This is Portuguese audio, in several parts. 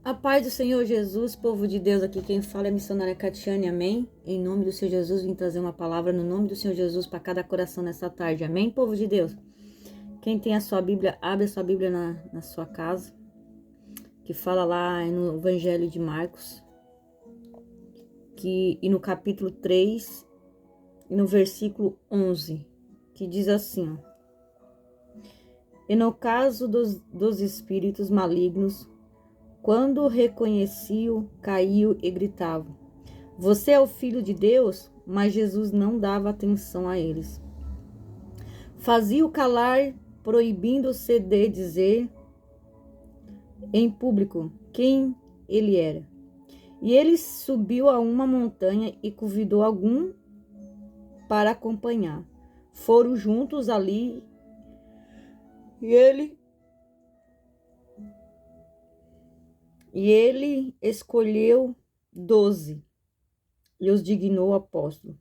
A paz do Senhor Jesus, povo de Deus, aqui quem fala é a missionária Catiane, amém? Em nome do Senhor Jesus, vim trazer uma palavra no nome do Senhor Jesus para cada coração nessa tarde, amém, povo de Deus? Quem tem a sua Bíblia, abre a sua Bíblia na sua casa, que fala lá no Evangelho de Marcos, e no capítulo 3, e no versículo 11, que diz assim, ó. E no caso dos espíritos malignos, quando reconheciam, caiu e gritavam: Você é o Filho de Deus? Mas Jesus não dava atenção a eles. Fazia-o calar, proibindo-se de dizer em público quem ele era. E ele subiu a uma montanha e convidou algum para acompanhar. Foram juntos ali e ele escolheu 12 e os dignou apóstolo.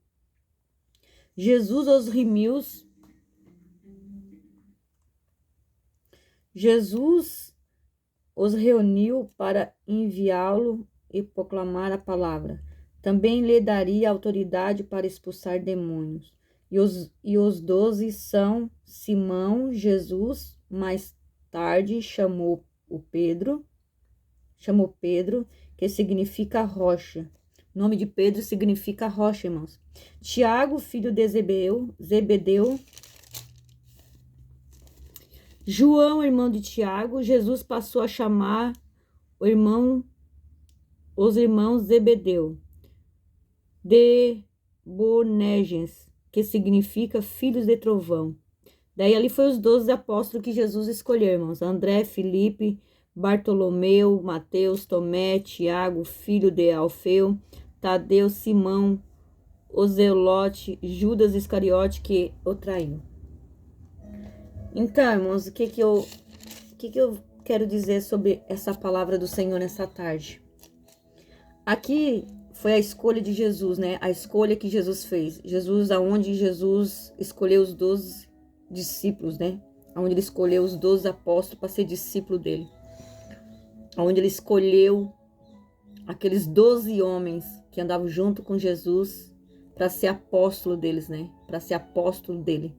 Jesus os reuniu para enviá-lo e proclamar a palavra. Também lhe daria autoridade para expulsar demônios. E os 12 são Simão. Jesus mais tarde chamou Pedro, que significa rocha. O nome de Pedro significa rocha, irmãos. Tiago, filho de Zebedeu. João, irmão de Tiago. Jesus passou a chamar os irmãos Zebedeu de Boanerges, que significa filhos de trovão. Daí ali foi os 12 apóstolos que Jesus escolheu, irmãos. André, Filipe, Bartolomeu, Mateus, Tomé, Tiago, filho de Alfeu, Tadeu, Simão, Ozelote, Judas Iscariote, que o traiu. Então, irmãos, o que eu quero dizer sobre essa palavra do Senhor nessa tarde? Aqui foi a escolha de Jesus, né? A escolha que Jesus fez. Aonde Jesus escolheu os 12 discípulos, né? Aonde ele escolheu os 12 apóstolos para ser discípulo dele. Onde ele escolheu aqueles 12 homens que andavam junto com Jesus para ser apóstolo deles, né? Para ser apóstolo dele,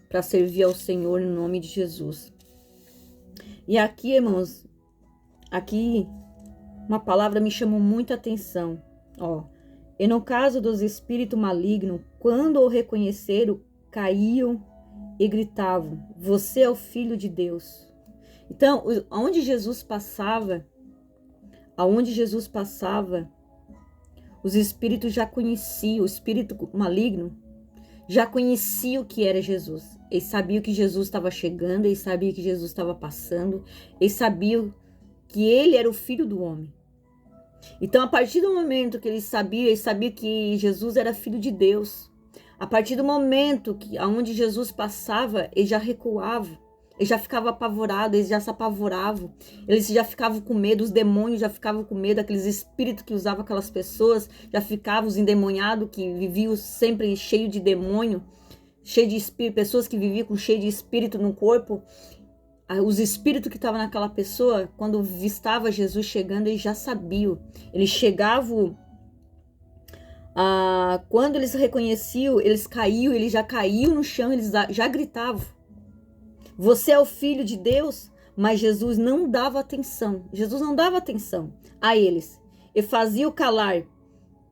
para servir ao Senhor em nome de Jesus. E aqui, irmãos, uma palavra me chamou muita atenção, ó. E no caso dos espíritos malignos, quando o reconheceram, caíam e gritavam: Você é o Filho de Deus. Então, aonde Jesus passava, os espíritos já conheciam, o espírito maligno já conhecia o que era Jesus. Eles sabiam que Jesus estava chegando, eles sabiam que Jesus estava passando, eles sabiam que ele era o Filho do homem. Então, a partir do momento que eles sabiam que Jesus era Filho de Deus. A partir do momento que aonde Jesus passava, eles já recuavam. Eles já ficavam apavorados, eles já se apavoravam, eles já ficavam com medo, os demônios já ficavam com medo, aqueles espíritos que usavam aquelas pessoas, já ficavam os endemoniados que viviam sempre cheio de demônio, cheio de espírito, pessoas que viviam cheio de espírito no corpo. Os espíritos que estavam naquela pessoa, quando vistava Jesus chegando, eles já sabiam. Eles chegavam, quando eles reconheciam, eles já caíam no chão, eles já gritavam: Você é o Filho de Deus? Mas Jesus não dava atenção. Jesus não dava atenção a eles. E fazia-o calar,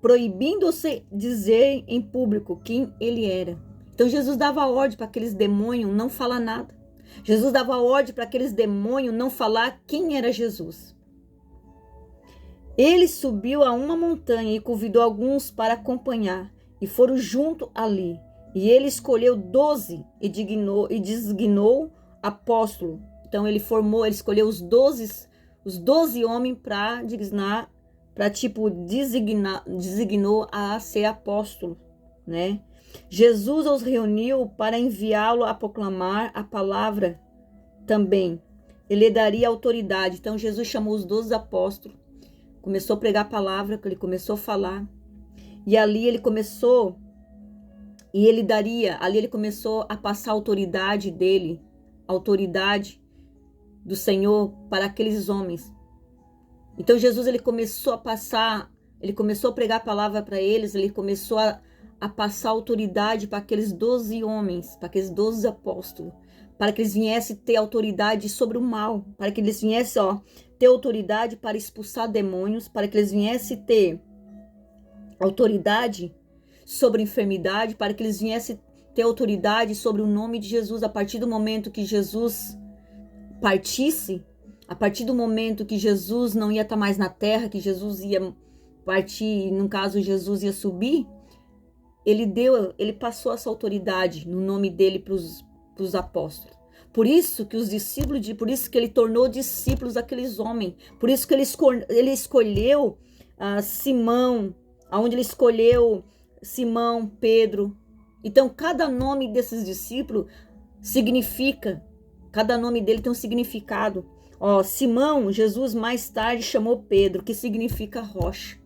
proibindo-se dizer em público quem ele era. Então Jesus dava ordem para aqueles demônios não falar nada. Jesus dava ordem para aqueles demônios não falar quem era Jesus. Ele subiu a uma montanha e convidou alguns para acompanhar. E foram junto ali. E ele escolheu 12 e designou apóstolo. Então ele escolheu os 12 homens para designou a ser apóstolo, né? Jesus os reuniu para enviá-lo a proclamar a palavra também. Ele daria autoridade. Então Jesus chamou os 12 apóstolos, começou a pregar a palavra, ele começou a falar. E ali ele começou a passar a autoridade dele, a autoridade do Senhor para aqueles homens. Então Jesus, ele começou a passar, ele começou a pregar a palavra para eles, ele começou a passar autoridade para aqueles 12 homens, para aqueles 12 apóstolos, para que eles viessem ter autoridade sobre o mal, para que eles viessem, ter autoridade para expulsar demônios, para que eles viessem ter autoridade sobre a enfermidade, para que eles viessem ter autoridade sobre o nome de Jesus. A partir do momento que Jesus partisse, a partir do momento que Jesus não ia estar mais na terra, que Jesus ia partir, no caso Jesus ia subir, ele passou essa autoridade no nome dele para os apóstolos. Por isso que os discípulos, por isso que ele tornou discípulos aqueles homens, por isso que ele escolheu Simão, aonde ele escolheu Simão, Pedro. Então cada nome desses discípulos significa, cada nome dele tem um significado. Simão, Jesus mais tarde chamou Pedro, que significa rocha.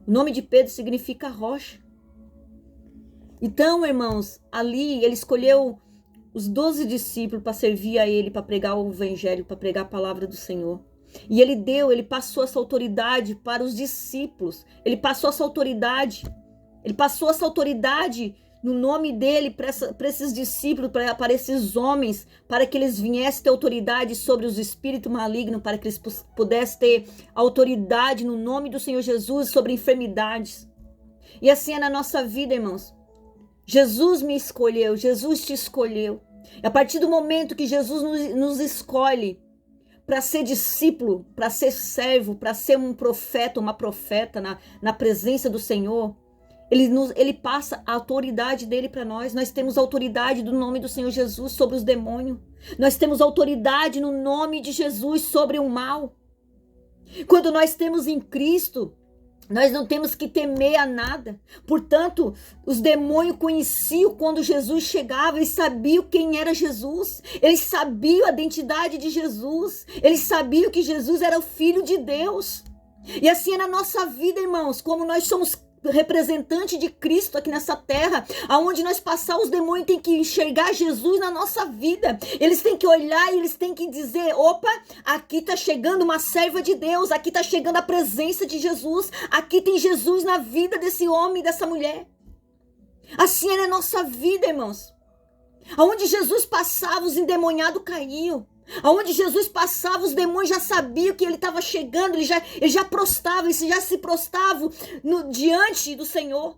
O nome de Pedro significa rocha. Então, irmãos, ali ele escolheu os 12 discípulos para servir a ele, para pregar o evangelho, para pregar a palavra do Senhor. E ele passou essa autoridade para os discípulos. Ele passou essa autoridade no nome dele para esses discípulos, para esses homens, para que eles viessem ter autoridade sobre os espíritos malignos, para que eles pudessem ter autoridade no nome do Senhor Jesus sobre enfermidades. E assim é na nossa vida, irmãos. Jesus me escolheu, Jesus te escolheu. E a partir do momento que Jesus nos escolhe para ser discípulo, para ser servo, para ser um profeta, uma profeta na presença do Senhor, ele passa a autoridade dele para nós. Nós temos autoridade do nome do Senhor Jesus sobre os demônios. Nós temos autoridade no nome de Jesus sobre o mal. Quando nós temos em Cristo, nós não temos que temer a nada. Portanto, os demônios conheciam quando Jesus chegava. Eles sabiam quem era Jesus. Eles sabiam a identidade de Jesus. Eles sabiam que Jesus era o Filho de Deus. E assim é na nossa vida, irmãos. Como nós somos representante de Cristo aqui nessa terra, aonde nós passar, os demônios têm que enxergar Jesus na nossa vida. Eles têm que olhar e eles têm que dizer: opa, aqui está chegando uma serva de Deus, aqui está chegando a presença de Jesus, aqui tem Jesus na vida desse homem e dessa mulher. Assim é na nossa vida, irmãos. Aonde Jesus passava, os endemoniados caíam. Aonde Jesus passava, os demônios já sabiam que ele estava chegando, ele já prostrava, eles já se prostravam diante do Senhor.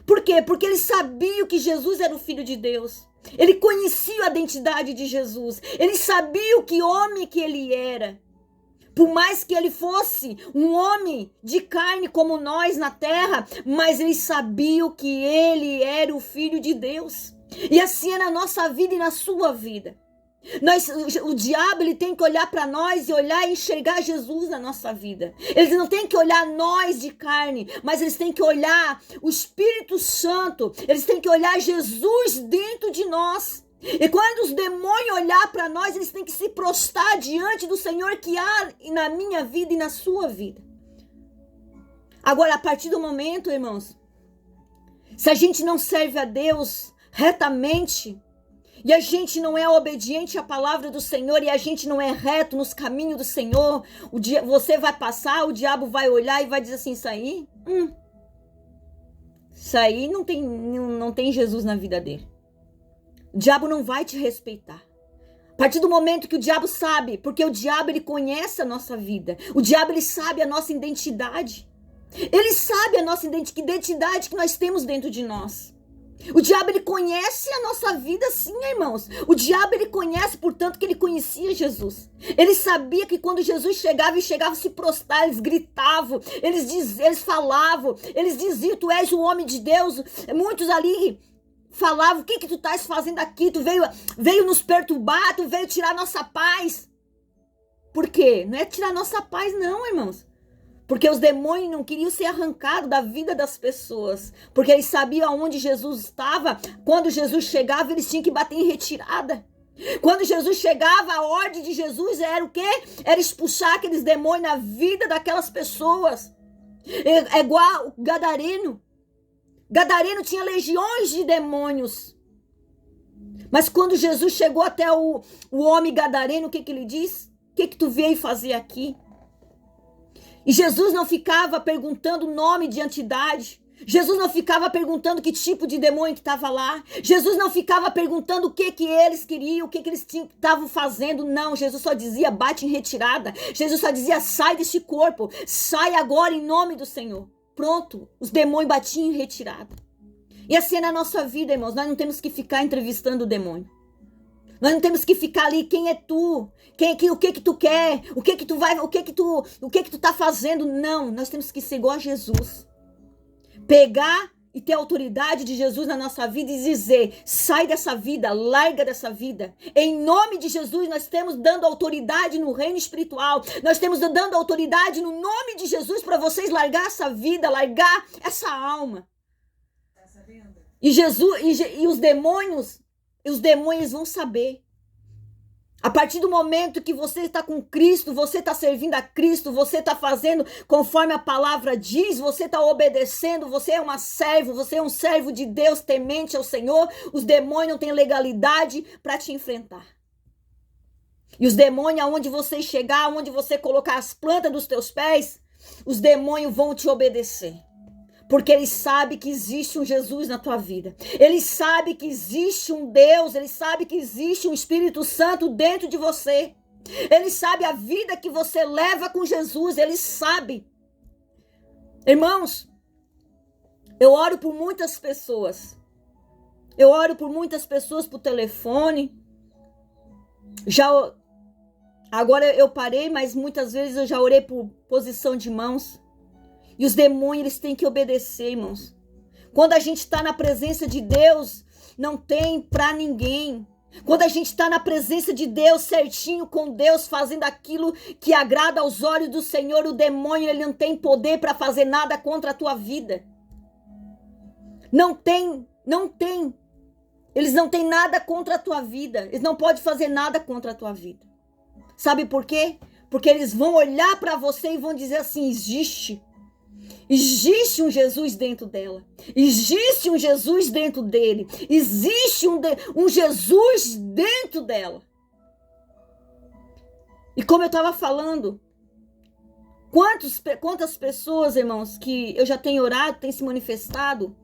Por quê? Porque eles sabiam que Jesus era o Filho de Deus. Ele conhecia a identidade de Jesus. Ele sabia que homem que ele era. Por mais que ele fosse um homem de carne como nós na terra, mas eles sabiam que ele era o Filho de Deus. E assim é na nossa vida e na sua vida. O diabo, ele tem que olhar para nós e olhar e enxergar Jesus na nossa vida. Eles não têm que olhar nós de carne, mas eles têm que olhar o Espírito Santo. Eles têm que olhar Jesus dentro de nós. E quando os demônios olhar para nós, eles têm que se prostrar diante do Senhor que há na minha vida e na sua vida. Agora, a partir do momento, irmãos, se a gente não serve a Deus retamente, e a gente não é obediente à palavra do Senhor, e a gente não é reto nos caminhos do Senhor, você vai passar, o diabo vai olhar e vai dizer assim: isso aí não tem Jesus na vida dele. O diabo não vai te respeitar. A partir do momento que o diabo sabe, porque o diabo, ele conhece a nossa vida, o diabo, ele sabe a nossa identidade. Ele sabe a nossa identidade que nós temos dentro de nós. O diabo, ele conhece a nossa vida, sim, irmãos. O diabo, ele conhece, portanto, que ele conhecia Jesus. Ele sabia que quando Jesus chegava a se prostrar, eles gritavam, eles falavam, eles diziam: tu és o homem de Deus. Muitos ali falavam: o que tu estás fazendo aqui? Tu veio nos perturbar, tu veio tirar nossa paz. Por quê? Não é tirar nossa paz, não, irmãos. Porque os demônios não queriam ser arrancados da vida das pessoas. Porque eles sabiam aonde Jesus estava. Quando Jesus chegava, eles tinham que bater em retirada. Quando Jesus chegava, a ordem de Jesus era o quê? Era expulsar aqueles demônios na vida daquelas pessoas. É igual o Gadareno. Gadareno tinha legiões de demônios. Mas quando Jesus chegou até o homem Gadareno, o que ele diz? O que tu veio fazer aqui? E Jesus não ficava perguntando nome de entidade. Jesus não ficava perguntando que tipo de demônio que estava lá. Jesus não ficava perguntando o que eles queriam, o que eles estavam fazendo. Não, Jesus só dizia, bate em retirada. Jesus só dizia, sai deste corpo. Sai agora em nome do Senhor. Pronto, os demônios batiam em retirada. E assim é na nossa vida, irmãos. Nós não temos que ficar entrevistando o demônio. Nós não temos que ficar ali, quem é tu? O que tu quer? O que tu tá fazendo? Não, nós temos que ser igual a Jesus. Pegar e ter a autoridade de Jesus na nossa vida e dizer, sai dessa vida, larga dessa vida. Em nome de Jesus, nós estamos dando autoridade no reino espiritual. Nós estamos dando autoridade no nome de Jesus para vocês largar essa vida, largar essa alma. E Jesus e os demônios vão saber. A partir do momento que você está com Cristo, você está servindo a Cristo, você está fazendo conforme a palavra diz, você está obedecendo, você é você é um servo de Deus temente ao Senhor, os demônios não têm legalidade para te enfrentar. E os demônios, aonde você chegar, aonde você colocar as plantas dos teus pés, os demônios vão te obedecer. Porque ele sabe que existe um Jesus na tua vida. Ele sabe que existe um Deus. Ele sabe que existe um Espírito Santo dentro de você. Ele sabe a vida que você leva com Jesus. Ele sabe. Irmãos, eu oro por muitas pessoas. Eu oro por muitas pessoas por telefone. Agora eu parei, mas muitas vezes eu já orei por posição de mãos. E os demônios, eles têm que obedecer, irmãos. Quando a gente está na presença de Deus, não tem para ninguém. Quando a gente está na presença de Deus, certinho com Deus, fazendo aquilo que agrada aos olhos do Senhor, o demônio, ele não tem poder para fazer nada contra a tua vida. Não tem. Eles não têm nada contra a tua vida. Eles não podem fazer nada contra a tua vida. Sabe por quê? Porque eles vão olhar para você e vão dizer assim, Existe um Jesus dentro dela. Existe um Jesus dentro dele. Existe um Jesus dentro dela. E como eu estava falando, quantas pessoas, irmãos, que eu já tenho orado, têm se manifestado,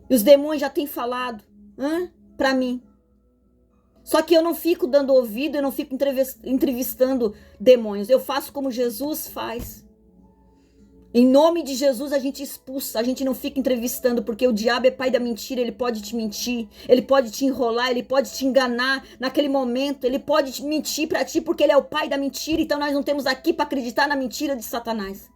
e os demônios já têm falado para mim. Só que eu não fico dando ouvido, eu não fico entrevistando demônios. Eu faço como Jesus faz. Em nome de Jesus a gente expulsa, a gente não fica entrevistando, porque o diabo é pai da mentira, ele pode te mentir, ele pode te enrolar, ele pode te enganar naquele momento, ele pode te mentir para ti porque ele é o pai da mentira, então nós não temos aqui para acreditar na mentira de Satanás.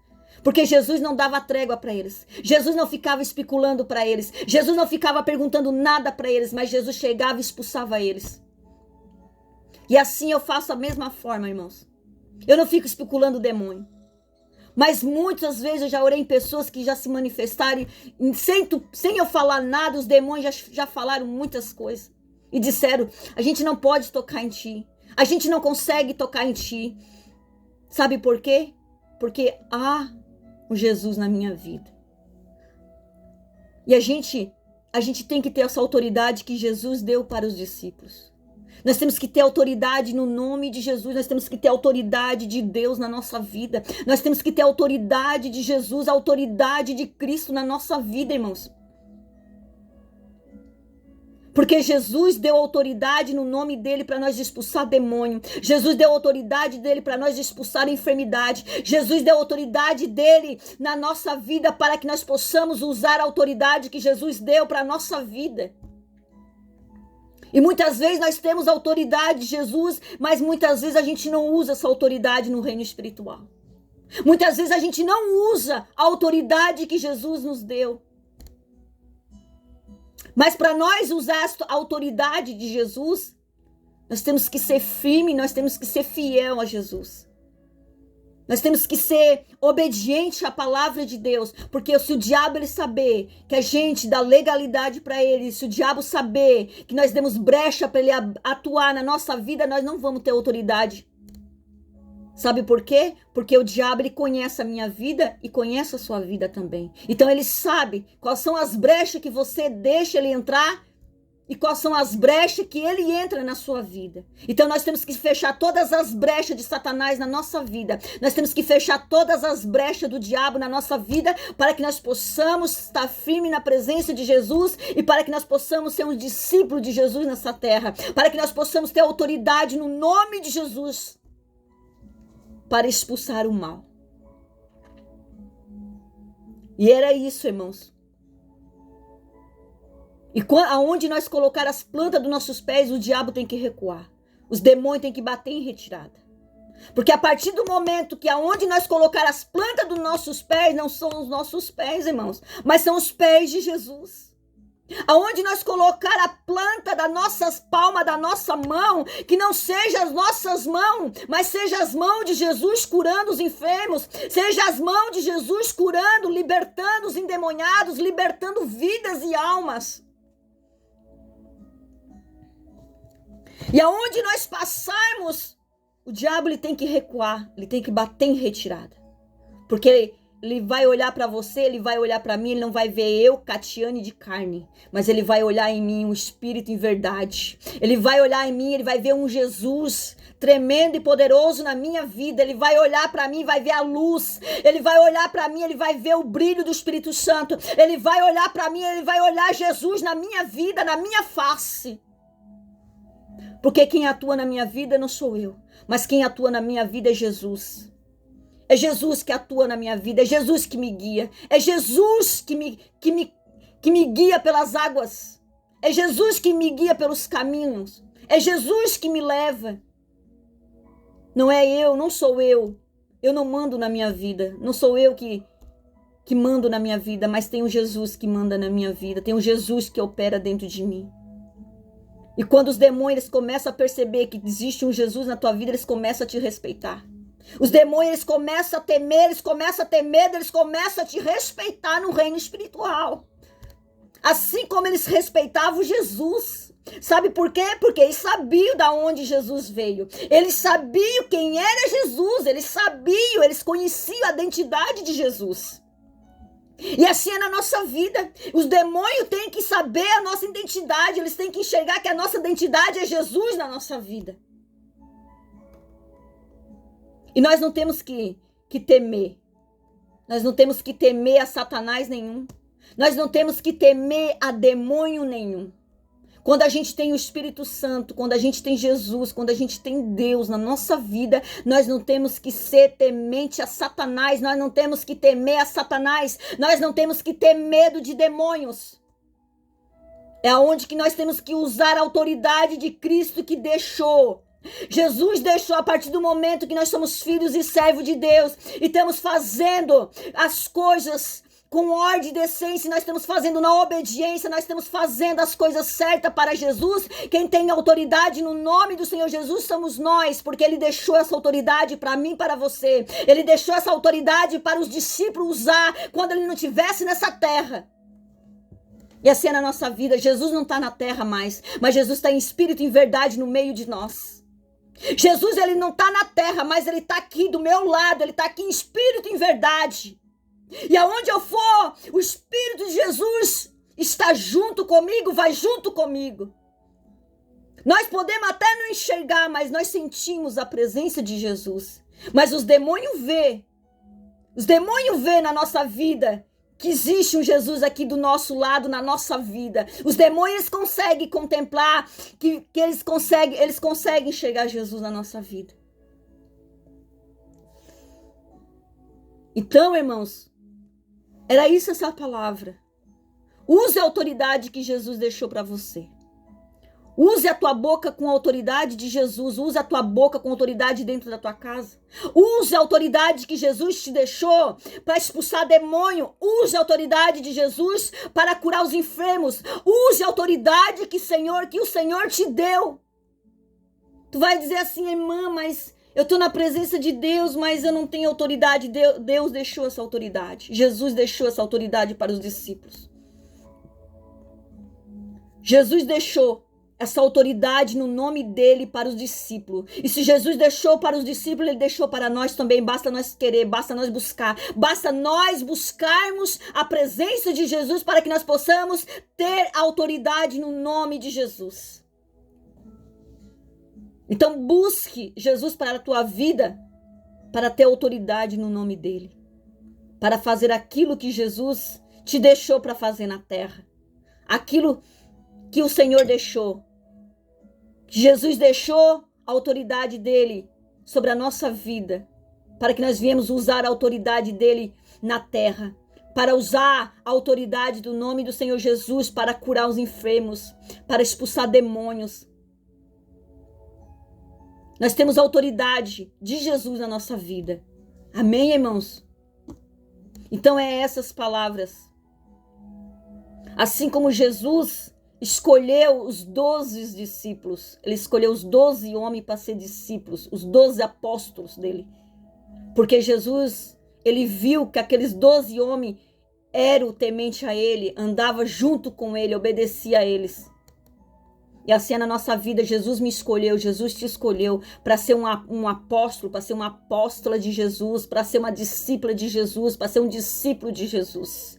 Porque Jesus não dava trégua para eles, Jesus não ficava especulando para eles, Jesus não ficava perguntando nada para eles, mas Jesus chegava e expulsava eles. E assim eu faço a mesma forma, irmãos. Eu não fico especulando o demônio. Mas muitas vezes eu já orei em pessoas que já se manifestaram, sem eu falar nada, os demônios já falaram muitas coisas. E disseram, a gente não pode tocar em ti. A gente não consegue tocar em ti. Sabe por quê? Porque há um Jesus na minha vida. E a gente tem que ter essa autoridade que Jesus deu para os discípulos. Nós temos que ter autoridade no nome de Jesus, nós temos que ter autoridade de Deus na nossa vida, nós temos que ter autoridade de Jesus, a autoridade de Cristo na nossa vida, irmãos. Porque Jesus deu autoridade no nome dele para nós expulsar demônio. Jesus deu autoridade dele para nós expulsar enfermidade. Jesus deu autoridade dele na nossa vida para que nós possamos usar a autoridade que Jesus deu para a nossa vida. E muitas vezes nós temos a autoridade de Jesus, mas muitas vezes a gente não usa essa autoridade no reino espiritual. Muitas vezes a gente não usa a autoridade que Jesus nos deu. Mas para nós usar a autoridade de Jesus, nós temos que ser firmes, nós temos que ser fiel a Jesus. Nós temos que ser obediente à palavra de Deus, porque se o diabo ele saber que a gente dá legalidade para ele, se o diabo saber que nós demos brecha para ele atuar na nossa vida, nós não vamos ter autoridade. Sabe por quê? Porque o diabo ele conhece a minha vida e conhece a sua vida também. Então ele sabe quais são as brechas que você deixa ele entrar e quais são as brechas que ele entra na sua vida. Então nós temos que fechar todas as brechas de Satanás na nossa vida. Nós temos que fechar todas as brechas do diabo na nossa vida para que nós possamos estar firme na presença de Jesus e para que nós possamos ser um discípulo de Jesus nessa terra. Para que nós possamos ter autoridade no nome de Jesus para expulsar o mal. E era isso, irmãos. E aonde nós colocar as plantas dos nossos pés, o diabo tem que recuar. Os demônios têm que bater em retirada. Porque a partir do momento que aonde nós colocar as plantas dos nossos pés, não são os nossos pés, irmãos, mas são os pés de Jesus. Aonde nós colocar a planta das nossas palmas, da nossa mão, que não seja as nossas mãos, mas seja as mãos de Jesus curando os enfermos, seja as mãos de Jesus curando, libertando os endemoniados, libertando vidas e almas. E aonde nós passarmos, o diabo ele tem que recuar, ele tem que bater em retirada. Porque ele vai olhar para você, ele vai olhar para mim, ele não vai ver eu, Catiane de carne, mas ele vai olhar em mim um espírito em verdade. Ele vai olhar em mim, ele vai ver um Jesus tremendo e poderoso na minha vida. Ele vai olhar para mim, vai ver a luz. Ele vai olhar para mim, ele vai ver o brilho do Espírito Santo. Ele vai olhar para mim, ele vai olhar Jesus na minha vida, na minha face. Porque quem atua na minha vida não sou eu, mas quem atua na minha vida é Jesus. É Jesus que atua na minha vida, é Jesus que me guia, é Jesus que me guia pelas águas, é Jesus que me guia pelos caminhos, é Jesus que me leva. Não é eu, não sou eu não mando na minha vida, não sou eu que mando na minha vida, mas tem um Jesus que manda na minha vida, tem um Jesus que opera dentro de mim. E quando os demônios começam a perceber que existe um Jesus na tua vida, eles começam a te respeitar. Os demônios eles começam a temer, eles começam a ter medo, eles começam a te respeitar no reino espiritual. Assim como eles respeitavam Jesus. Sabe por quê? Porque eles sabiam de onde Jesus veio. Eles sabiam quem era Jesus. Eles sabiam, eles conheciam a identidade de Jesus. E assim é na nossa vida. Os demônios têm que saber a nossa identidade. Eles têm que enxergar que a nossa identidade é Jesus na nossa vida. E nós não temos que temer. Nós não temos que temer a Satanás nenhum. Nós não temos que temer a demônio nenhum. Quando a gente tem o Espírito Santo, quando a gente tem Jesus, quando a gente tem Deus na nossa vida, nós não temos que ser temente a Satanás, nós não temos que temer a Satanás, nós não temos que ter medo de demônios. É onde que nós temos que usar a autoridade de Cristo que deixou. Jesus deixou a partir do momento que nós somos filhos e servos de Deus e estamos fazendo as coisas com ordem e decência, nós estamos fazendo na obediência, nós estamos fazendo as coisas certas para Jesus. Quem tem autoridade no nome do Senhor Jesus somos nós, porque Ele deixou essa autoridade para mim e para você. Ele deixou essa autoridade para os discípulos usar quando Ele não estivesse nessa terra. E assim é na nossa vida. Jesus não está na terra mais, mas Jesus está em espírito e em verdade no meio de nós. Jesus ele não está na terra, mas Ele está aqui do meu lado, Ele está aqui em espírito e em verdade. E aonde eu for, o Espírito de Jesus está junto comigo, vai junto comigo. Nós podemos até não enxergar, mas nós sentimos a presença de Jesus. Mas os demônios vê na nossa vida que existe um Jesus aqui do nosso lado, na nossa vida. Os demônios conseguem contemplar, que eles conseguem enxergar Jesus na nossa vida. Então, irmãos, era isso essa palavra. Use a autoridade que Jesus deixou para você. Use a tua boca com a autoridade de Jesus. Use a tua boca com autoridade dentro da tua casa. Use a autoridade que Jesus te deixou para expulsar demônio. Use a autoridade de Jesus para curar os enfermos. Use a autoridade que o Senhor te deu. Tu vai dizer assim, irmã, mas eu estou na presença de Deus, mas eu não tenho autoridade. Deus deixou essa autoridade. Jesus deixou essa autoridade para os discípulos. Jesus deixou essa autoridade no nome dele para os discípulos. E se Jesus deixou para os discípulos, ele deixou para nós também. Basta nós querer, basta nós buscar, basta nós buscarmos a presença de Jesus para que nós possamos ter autoridade no nome de Jesus. Então busque Jesus para a tua vida, para ter autoridade no nome dele, para fazer aquilo que Jesus te deixou para fazer na terra, aquilo que o Senhor deixou. Jesus deixou a autoridade dele sobre a nossa vida, para que nós viemos usar a autoridade dele na terra, para usar a autoridade do nome do Senhor Jesus para curar os enfermos, para expulsar demônios. Nós temos a autoridade de Jesus na nossa vida. Amém, irmãos? Então é essas palavras. Assim como Jesus escolheu os 12 discípulos, ele escolheu os 12 homens para ser discípulos, os 12 apóstolos dele. Porque Jesus, ele viu que aqueles 12 homens eram temente a ele, andava junto com ele, obedecia a eles. E assim é na nossa vida. Jesus me escolheu, Jesus te escolheu para ser um apóstolo, para ser uma apóstola de Jesus, para ser uma discípula de Jesus, para ser um discípulo de Jesus.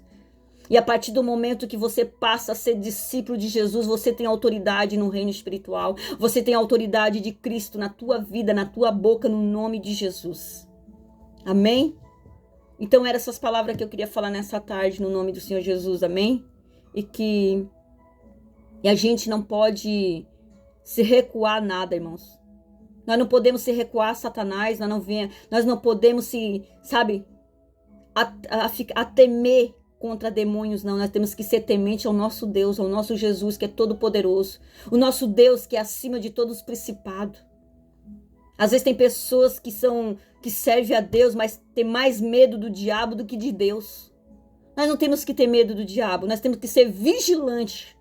E a partir do momento que você passa a ser discípulo de Jesus, você tem autoridade no reino espiritual. Você tem autoridade de Cristo na tua vida, na tua boca, no nome de Jesus. Amém? Então eram essas palavras que eu queria falar nessa tarde, no nome do Senhor Jesus. Amém? E a gente não pode se recuar nada, irmãos. Nós não podemos se recuar a Satanás, nós não podemos a temer contra demônios, não. Nós temos que ser temente ao nosso Deus, ao nosso Jesus, que é todo poderoso. O nosso Deus, que é acima de todos os principados. Às vezes tem pessoas que servem a Deus, mas tem mais medo do diabo do que de Deus. Nós não temos que ter medo do diabo, nós temos que ser vigilantes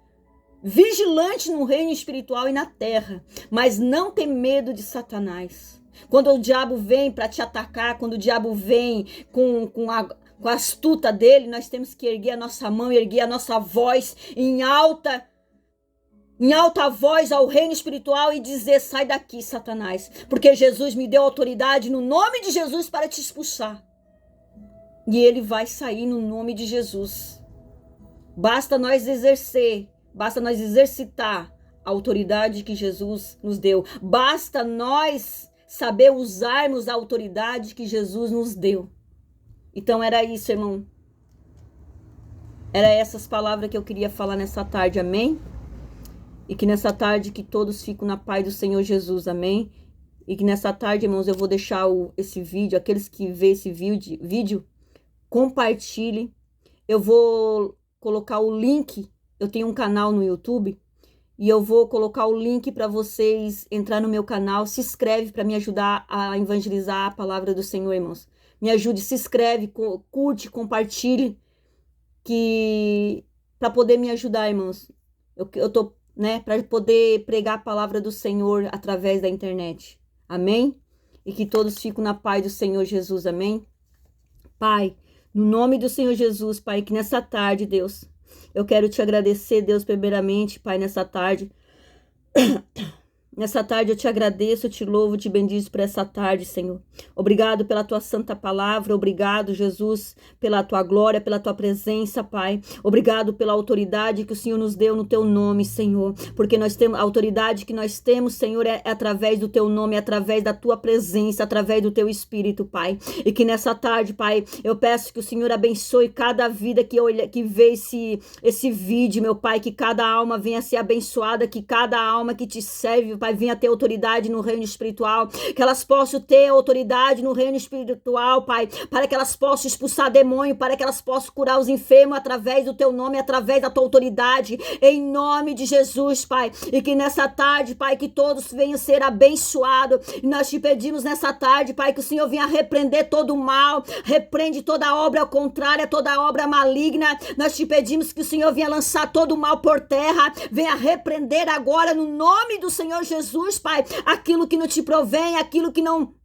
no reino espiritual e na terra, mas não ter medo de Satanás. Quando o diabo vem para te atacar, quando o diabo vem com a astuta dele, nós temos que erguer a nossa mão, erguer a nossa voz em alta voz ao reino espiritual e dizer: sai daqui, Satanás, porque Jesus me deu autoridade no nome de Jesus para te expulsar. E ele vai sair no nome de Jesus. Basta nós exercitar a autoridade que Jesus nos deu. Basta nós saber usarmos a autoridade que Jesus nos deu. Então era isso, irmão. Era essas palavras que eu queria falar nessa tarde, amém? E que nessa tarde que todos fiquem na paz do Senhor Jesus, amém? E que nessa tarde, irmãos, eu vou deixar esse vídeo, aqueles que vê esse vídeo, compartilhe. Eu vou colocar o link. Eu tenho um canal no YouTube e eu vou colocar o link para vocês entrar no meu canal. Se inscreve para me ajudar a evangelizar a palavra do Senhor, irmãos. Me ajude, se inscreve, curte, compartilhe, para poder me ajudar, irmãos. Eu tô, para poder pregar a palavra do Senhor através da internet. Amém? E que todos fiquem na paz do Senhor Jesus, amém? Pai, no nome do Senhor Jesus, Pai, que nessa tarde, Deus, eu quero te agradecer, Deus, primeiramente, Pai, nessa tarde. Nessa tarde eu te agradeço, eu te louvo, te bendizo por essa tarde, Senhor. Obrigado pela tua santa palavra, obrigado, Jesus, pela tua glória, pela tua presença, Pai. Obrigado pela autoridade que o Senhor nos deu no teu nome, Senhor. Porque nós temos a autoridade que nós temos, Senhor, é através do teu nome, é através da tua presença, através do teu Espírito, Pai. E que nessa tarde, Pai, eu peço que o Senhor abençoe cada vida que vê esse vídeo, meu Pai, que cada alma venha a ser abençoada, que cada alma que te serve, Pai, venha ter autoridade no reino espiritual, que elas possam ter autoridade no reino espiritual, Pai, para que elas possam expulsar demônio, para que elas possam curar os enfermos através do teu nome, através da tua autoridade, em nome de Jesus, Pai. E que nessa tarde, Pai, que todos venham ser abençoados. E nós te pedimos nessa tarde, Pai, que o Senhor venha repreender todo o mal, repreende toda obra contrária, toda obra maligna. Nós te pedimos que o Senhor venha lançar todo o mal por terra, venha repreender agora no nome do Senhor Jesus, Pai, aquilo que não te provém, aquilo que não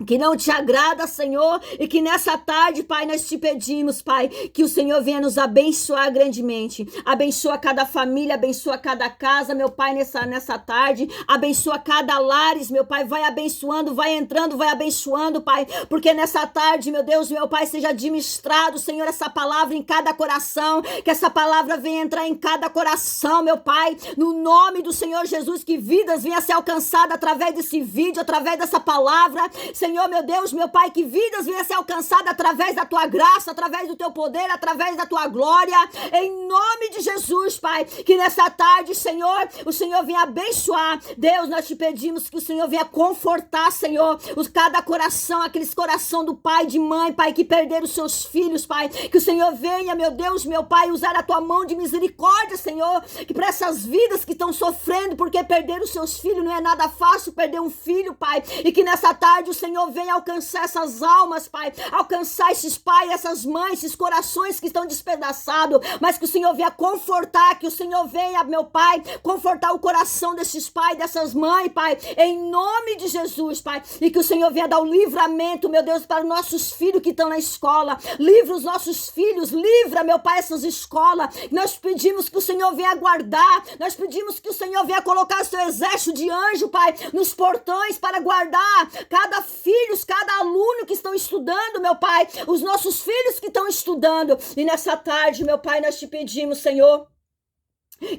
que não te agrada, Senhor, e que nessa tarde, Pai, nós te pedimos, Pai, que o Senhor venha nos abençoar grandemente. Abençoa cada família, abençoa cada casa, meu Pai, nessa tarde. Abençoa cada lares, meu Pai, vai abençoando, vai entrando, vai abençoando, Pai, porque nessa tarde, meu Deus, meu Pai, seja administrado, Senhor, essa palavra em cada coração, que essa palavra venha entrar em cada coração, meu Pai, no nome do Senhor Jesus, que vidas venham a ser alcançadas através desse vídeo, através dessa palavra, Senhor, meu Deus, meu Pai, que vidas venham a ser alcançadas através da tua graça, através do teu poder, através da tua glória, em nome de Jesus, Pai, que nessa tarde, Senhor, o Senhor venha abençoar. Deus, nós te pedimos que o Senhor venha confortar, Senhor, cada coração, aqueles coração do pai, de mãe, Pai, que perderam os seus filhos, Pai, que o Senhor venha, meu Deus, meu Pai, usar a tua mão de misericórdia, Senhor, que para essas vidas que estão sofrendo porque perderam os seus filhos, não é nada fácil perder um filho, Pai, e que nessa tarde o Senhor venha alcançar essas almas, Pai, alcançar esses pais, essas mães, esses corações que estão despedaçados, mas que o Senhor venha confortar, que o Senhor venha, meu Pai, confortar o coração desses pais, dessas mães, Pai, em nome de Jesus, Pai, e que o Senhor venha dar o livramento, meu Deus, para os nossos filhos que estão na escola, livra os nossos filhos, livra, meu Pai, essas escolas, nós pedimos que o Senhor venha guardar, nós pedimos que o Senhor venha colocar seu exército de anjo, Pai, nos portões para guardar cada filhos, cada aluno que estão estudando, meu Pai, os nossos filhos que estão estudando, e nessa tarde, meu Pai, nós te pedimos, Senhor,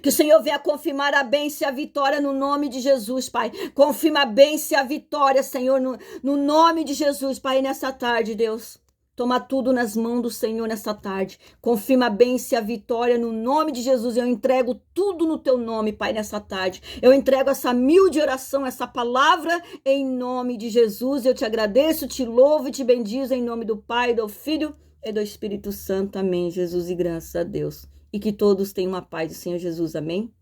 que o Senhor venha confirmar a bênção e a vitória no nome de Jesus, Pai, confirma a bênção e a vitória, Senhor, no nome de Jesus, Pai, nessa tarde, Deus, toma tudo nas mãos do Senhor nessa tarde. Confirma a bênção e a vitória no nome de Jesus. Eu entrego tudo no teu nome, Pai, nessa tarde. Eu entrego essa humilde oração, essa palavra em nome de Jesus. Eu te agradeço, te louvo e te bendizo em nome do Pai, do Filho e do Espírito Santo. Amém, Jesus, e graças a Deus. E que todos tenham uma paz do Senhor Jesus. Amém.